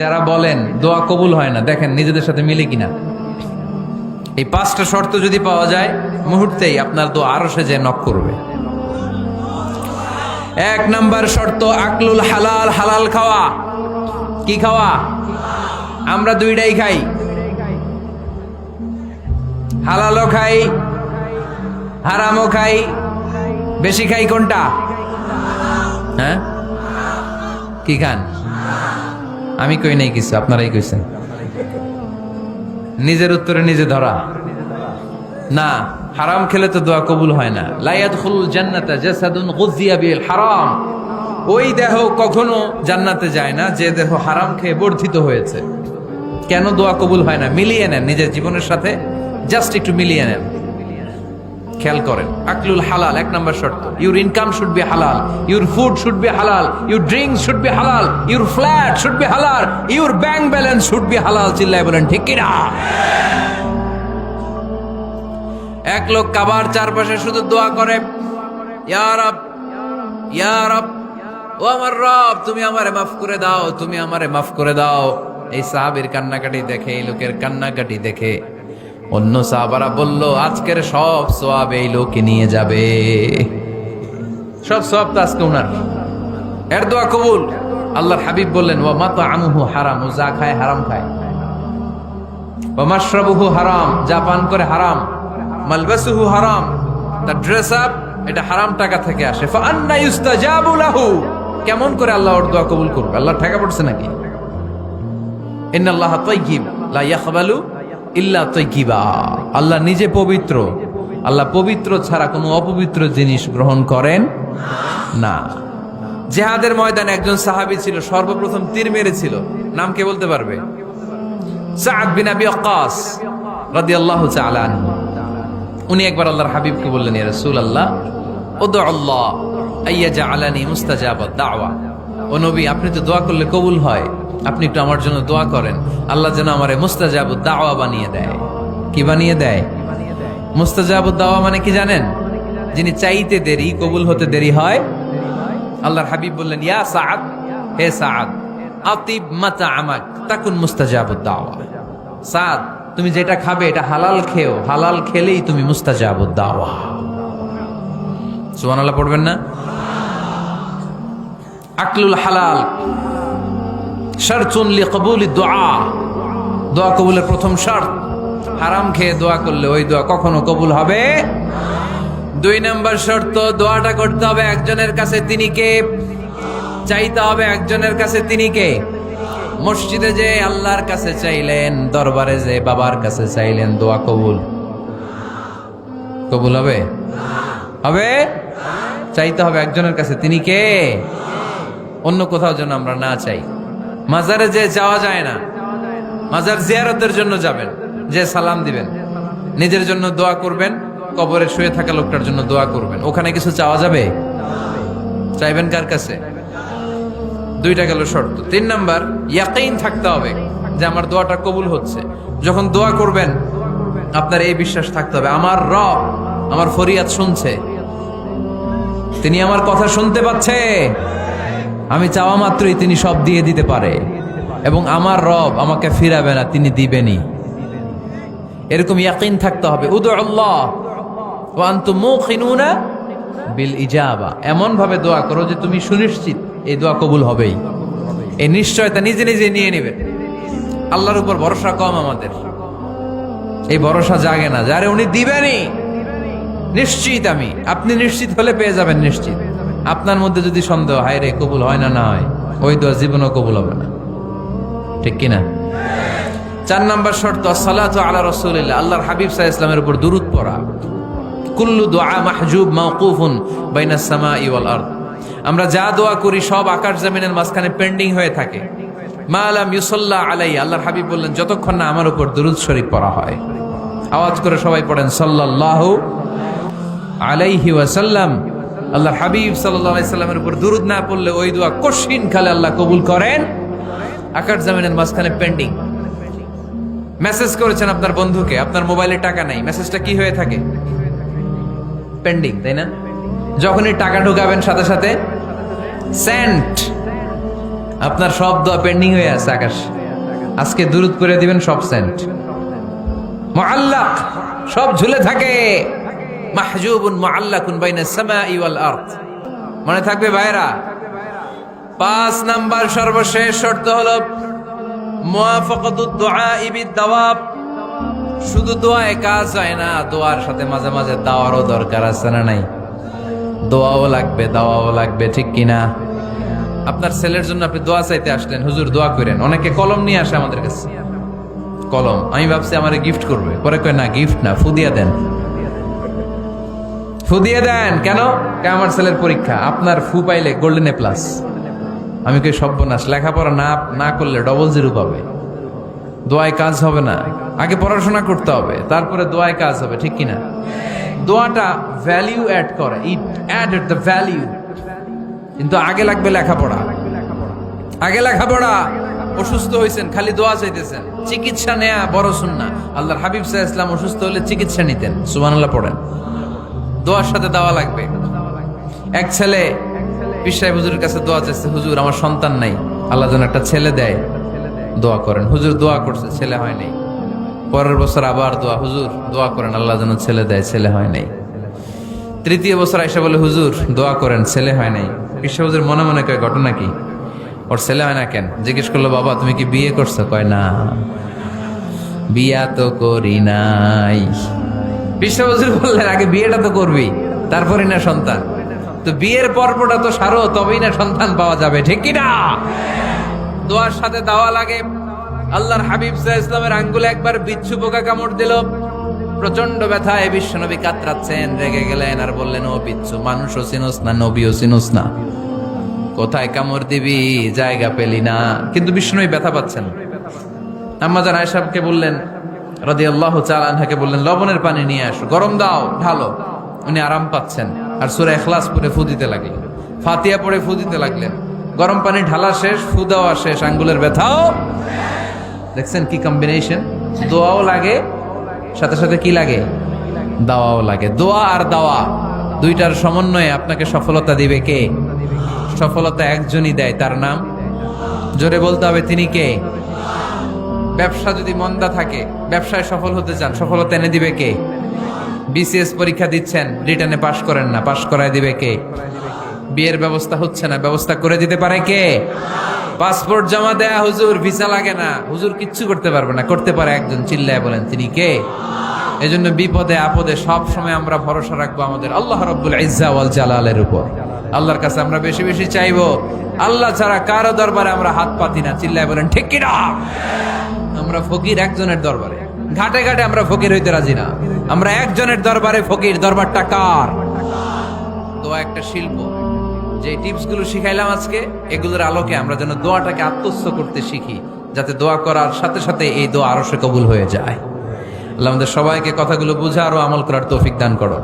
যারা বলেন দোয়া কবুল হয় না, দেখেন নিজেদের সাথে মিলে কিনা। এই পাঁচটা শর্ত যদি পাওয়া যায়, মুহূর্তেই আপনার দোয়া আরশে যে নক করবে। এক নাম্বার শর্ত আকলুল হালাল, হালাল খাওয়া। কি খাওয়া? আমরা দুইটাই খাই, হালালও খাই হারামও খাই। বেশি খাই কোনটা? হ্যাঁ, কি খান? আমি কই নাই কিছু, আপনারাই কইছেন। নিজের উত্তরে নিজে ধরা না। হারাম খেলে তো দোয়া কবুল হয় না। লা ইয়াদখুলুল জান্নাতা জাসাদুন গুযিয়া বিল হারাম। ওই দেহ কখনো জান্নাতে যায় না যে দেহ হারাম খেয়ে বর্ধিত হয়েছে। কেন দোয়া কবুল হয় না? মিলিয়ে নেন নিজের জীবনের সাথে, জাস্ট একটু মিলিয়ে নেন, খেয়াল করেন। আকলুল হালাল এক নাম্বার শর্ত। ইউর ইনকাম শুড বি হালাল, ইউর ফুড শুড বি হালাল, ইউর ড্রিঙ্কস শুড বি হালাল, ইউর ফ্ল্যাট শুড বি হালাল, your bank balance should be হালাল। চিল্লায় বলেন ঠিক কিনা? এক লোক কাবার চারপাশে শুধু দোয়া করে, ইয়া রব, ইয়া রব, ও আমার রব, তুমি আমারে মাফ করে দাও, তুমি আমারে মাফ করে দাও। এই সাহাবীর কান্নাকাটি দেখে, এই লোকের কান্নাকাটি দেখে অন্য সাহাবারা বলল, আজকের সব সওয়াব এই লোকে নিয়ে যাবে। সব সওয়াব তো আজকে উনার। এর দোয়া কবুল। আল্লাহর হাবিব বললেন, ওয়া মাতআমুহু হারাম, ও যা খায় হারাম খায়। ওয়া মাশরাবুহু হারাম, যা পান করে হারাম। মালবাসুহু হারাম, তার ড্রেস আপ এটা হারাম টাকা থেকে আসে। ফা আন্না ইউস্তাজাবু লাহু, কেমন করে আল্লাহ ওর দোয়া কবুল করবে? আল্লাহ ঠেকা পড়ছে নাকি? ইন্নাল্লাহা তাইয়্যিব লা ইয়াকবালু ইল্লা তাইয়্যিবা। আল্লাহ নিজে পবিত্র, আল্লাহ পবিত্র ছাড়া কোনো অপবিত্র জিনিস গ্রহণ করেন না। জিহাদের ময়দানে একজন সাহাবী ছিল, সর্বপ্রথম তীর মেরেছিল। নাম কে বলতে পারবে? সাদ বিন আবি ওয়াক্কাস রাদিয়াল্লাহু তাআলা আনহু। উনি একবার আল্লাহর হাবিবকে বললেন, ইয়া রাসূলুল্লাহ, উদু আল্লাহ আইয়াজআলানি মুস্তাজাবাদ দাওয়া। ও নবী, আপনি তো দোয়া করলে কবুল হয়, আপনি একটু আমার জন্য দোয়া করেন, আল্লাহ যেন আমারে মুস্তাজাবুদ দাওয়া বানিয়ে দেয়। কি বানিয়ে দেয়? মুস্তাজাবুদ দাওয়া মানে কি জানেন? যিনি চাইতে দেরি, কবুল হতে দেরি হয়। আল্লাহর হাবিব বললেন, ইয়া সাআদ, হে সাআদ, আতিব মাতআমাক তাকুন মুস্তাজাবুদ দাওয়া। সাদ, তুমি যেটা খাবে এটা হালাল খেও, হালাল খেলেই তুমি মুস্তাজাবুদ দাওয়া। সুবহানাল্লাহ পড়বেন না? আকলুল হালাল শারতুন লিকবুলি দুআ, দোয়া কবুলের প্রথম শর্ত। হারাম খেয়ে দোয়া করলে ওই দোয়া কখনো কবুল হবে। দুই নাম্বার শর্ত, দোয়াটা করতে হবে একজনের কাছে, তিনি কে? চাইতে হবে একজনের কাছে, তিনি কে? মসজিদে যে আল্লাহর কাছে চাইলেন, দরবারে যে বাবার কাছে চাইলেন, দোয়া কবুল কবুল হবে? হবে? চাইতে হবে একজনের কাছে, তিনি কে? অন্য কোথাও যেন আমরা না চাই। মাজারে যে যাওয়া যায় না, মাজার জিয়ারতের জন্য যাবেন, যে সালাম দিবেন, নিজের জন্য দোয়া করবেন, কবরে শুয়ে থাকা লোকটার জন্য দোয়া করবেন। ওখানে কিছু চাওয়া যাবে? চাইবেন কার কাছে? দুইটা গেল শর্ত। তিন নাম্বার, ইয়াকিন থাকতে হবে যে আমার দোয়াটা কবুল হচ্ছে। যখন দোয়া করবেন আপনার এই বিশ্বাস থাকতে হবে, আমার রব আমার ফরিয়াদ শুনছে, তিনি আমার কথা শুনতে পাচ্ছে, আমি চাওয়া মাত্রই তিনি সব দিয়ে দিতে পারে, এবং আমার রব আমাকে ফিরাবে না, তিনি দিবেনই। এরকম ইয়াকিন থাকতে হবে। উদু আল্লাহ ওয়া আনতুম মুকিনুনা বিল ইজাবা, এমন ভাবে দোয়া করো যে তুমি সুনিশ্চিত এই দোয়া কবুল হবেই। এই নিশ্চয়তা নিজে নিজে নিয়ে নেবেন। আল্লাহর উপর ভরসা কম আমাদের, এই ভরসা জাগে না, যারে উনি দিবেনই নিশ্চিত আমি। আপনি নিশ্চিত হলে পেয়ে যাবেন নিশ্চিত। আপনার মধ্যে যদি সন্দেহ, হায় রে কবুল হয় না, না হয়, ওই দোয়া জীবনও কবুল হবে না। ঠিক কিনা? চার নাম্বার শর্ত, সালাতু আলা রাসূলিল্লাহ, আল্লাহর হাবিব সাল্লাল্লাহু আলাইহি ওয়াসাল্লামের উপর দুরূদ পড়া। কুল্লু দুআ মাহজুব মাওকুফুন বাইনাস সামাই ওয়াল আরদ। আমরা যা দোয়া করি সব আকাশ জমিনের মাঝখানে পেন্ডিং হয়ে থাকে। মা লাম ইউসাল্লা আলাইহি, আল্লাহর হাবিব বললেন, যতক্ষণ না আমার উপর দুরূদ শরীফ পড়া হয়। আওয়াজ করে সবাই পড়েন, সাল্লাল্লাহু আলাইহি ওয়াসাল্লাম। আল্লাহর হাবিব সাল্লাল্লাহু আলাইহি সাল্লামের উপর দুরূদ না পড়লে ওই দোয়া কঠিন কালে আল্লাহ কবুল করেন। আকাশ জমিনের মাঝখানে পেন্ডিং। মেসেজ করেছেন আপনার বন্ধুকে, আপনার মোবাইলে টাকা নাই, মেসেজটা কি হয়ে থাকে? পেন্ডিং, তাই না? যখনই টাকা ঢুকাবেন সাথে সাথে সেন্ট, আপনার সব দোয়া পেন্ডিং হয়ে আছে আকাশ, আজকে দুরুদ করে দিবেন, সব সেন্ট মুআল্লাক, সব ঝুলে থাকে। মাহজুবুন মুআল্লাকুন বাইনা সামাই ওয়াল আরদ। মনে থাকবে ভাইরা। 5 নাম্বার সর্বশেষ শর্ত হলো মুওয়াফাকাতুদ দুআই বিদ-দাওয়াব। শুধু দোয়ায় কাজ হয় না, দোয়ার সাথে মাঝে মাঝে দাওয়ারও দরকার আছে না নাই? দোয়াও লাগবে, দাওয়াও লাগবে, ঠিক কিনা? আপনার ছেলের জন্য আপনি দোয়া চাইতে আসলেন, হুজুর দোয়া করেন। অনেকে কলম নিয়ে আসে আমাদের কাছে, কলম। আমি ভাবছি আমারে গিফট করবে, পরে কয় না, গিফট না, ফুদিয়া দেন, ফুদিয়ে দেন। কেন? আমার ছেলের পরীক্ষা, আপনার ফু পাইলে গোল্ডেন এ প্লাস। আমি কই সর্বনাশ, লেখাপড়া না করলে ডবল জিরো পাবে, দোয়ায় কাজ হবে না। আগে পড়াশোনা করতে হবে, তারপরে দোয়ায় কাজ হবে, ঠিক কিনা? দোয়াটা ভ্যালিউ অ্যাড করে, ইট অ্যাডেড দ্য ভ্যালিউ। কিন্তু আগে লাগবে লেখাপড়া, আগে লেখাপড়া। অসুস্থ হয়েছেন, খালি দোয়া চাইতেছেন, চিকিৎসা নেয়া বড় সুন্নাহ। আল্লাহর হাবিব সাল্লাল্লাহু আলাইহি ওয়াসাল্লাম অসুস্থ হলে চিকিৎসা নিতেন, সুবহানাল্লাহ পড়েন। দোয়ার সাথে দাওয়া লাগবে। এক ছেলে পীর সাহেব হুজুরের কাছে দোয়া চাইছে, হুজুর আমার সন্তান নাই, আল্লাহ যেন একটা ছেলে দেয়, দোয়া করেন। হুজুর দোয়া করছে, ছেলে হয় নাই। পরের বছর আবার দোয়া, হুজুর দোয়া করেন আল্লাহ যেন ছেলে দেয়, ছেলে হয় নাই। তৃতীয় বছর আইসা বলে, হুজুর দোয়া করেন, ছেলে হয় নাই। পীর সাহেব হুজুর মনে মনে কয়, ঘটনা কি? ওর ছেলে হয় না কেন? জিজ্ঞেস করলো, বাবা তুমি কি বিয়ে করছো? কয় না, বিয়া তো করি নাই। পীর সাহেব হুজুর বললেন, আগে বিয়েটা তো করবি, তারপরে না সন্তান। তো বিয়ের পর্বটা তো সারো, তবেই না সন্তান পাওয়া যাবে, ঠিক কিনা? দোয়ার সাথে দাওয়া লাগে। আল্লাহর হাবিব সাল্লাল্লাহু আলাইহি ওয়াসাল্লামের আঙ্গুলে একবার বিচ্ছু পোকা কামড় দিল, প্রচন্ড ব্যথায় বিশ্বনবী কাতরাচ্ছেন, রেগে গেলেন আর বললেন, ও বিচ্ছু, মানুষও চিনোস না, নবীও চিনোস না, কোথায় কামড় দিবি, জায়গা পেলি না। কিন্তু বিশ্বনবী ব্যথা পাচ্ছেন। আম্মা জান আয়েশাকে বললেন, রাদিয়াল্লাহু তাআলা আনহাকে বললেন, লবণের পানি নিয়ে আসো, গরম দাও, ঢালো। উনি আরাম পাচ্ছেন, আর সূরা ইখলাস পড়ে ফু দিতে লাগলেন, ফাতিহা পড়ে ফু দিতে লাগলেন। গরম পানি ঢালা শেষ, ফু দেওয়া শেষ, আঙ্গুলের ব্যথাও। দেখছেন কি কম্বিনেশন? দোয়াও লাগে, সাথে সাথে কি লাগে? দাওয়াও লাগে। দোয়া আর দাওয়া দুইটার সমন্বয়ে আপনাকে সফলতা দিবে কে? সফলতা একজনই দেয়, তার নাম জোরে বলতে হবে, তিনি কে? ব্যবসা যদি মন্দা থাকে, ব্যবসায় সফল হতে চান, সফলতা এনে দিবে কে? বিসিএস পরীক্ষা দিচ্ছেন, রিটেনে পাশ করেন না, পাশ করায় দিবে কে? বিয়ের ব্যবস্থা হচ্ছে না, ব্যবস্থা করে দিতে পারে কে? পাসপোর্ট জমা দেয়া, হুজুর ভিসা লাগে না, হুজুর কিচ্ছু করতে পারবে না, করতে পারে একজন, চিল্লায় বলেন তিনি কে? এজন্য বিপদে আপদে সব সময় আমরা ভরসা রাখবো আমাদের আল্লাহ রাব্বুল ইজ্জা ওয়াল জালালের উপর। আল্লাহর কাছে আমরা বেশি বেশি চাইবো। আল্লাহ ছাড়া কারো দরবারে আমরা হাত পাতি না, চিল্লায় বলেন ঠিক কি না? আমরা ফকির একজনের দরবারে, ঘাটে ঘাটে আমরা ফকির হইতে রাজি না, আমরা একজনের দরবারে ফকির। দরবারটা কার? দোয়া একটা শিল্প। যে টিপস গুলো শিখাইলাম আজকে, এগুলোর আলোকে আমরা যেন দোয়াটাকে আত্মস্থ করতে শিখি, যাতে দোয়া করার সাথে সাথে এই দোয়া আরো সে কবুল হয়ে যায়। আল্লাহ আমাদের সবাইকে কথাগুলো বুঝা আরো আমল করার তৌফিক দান করো।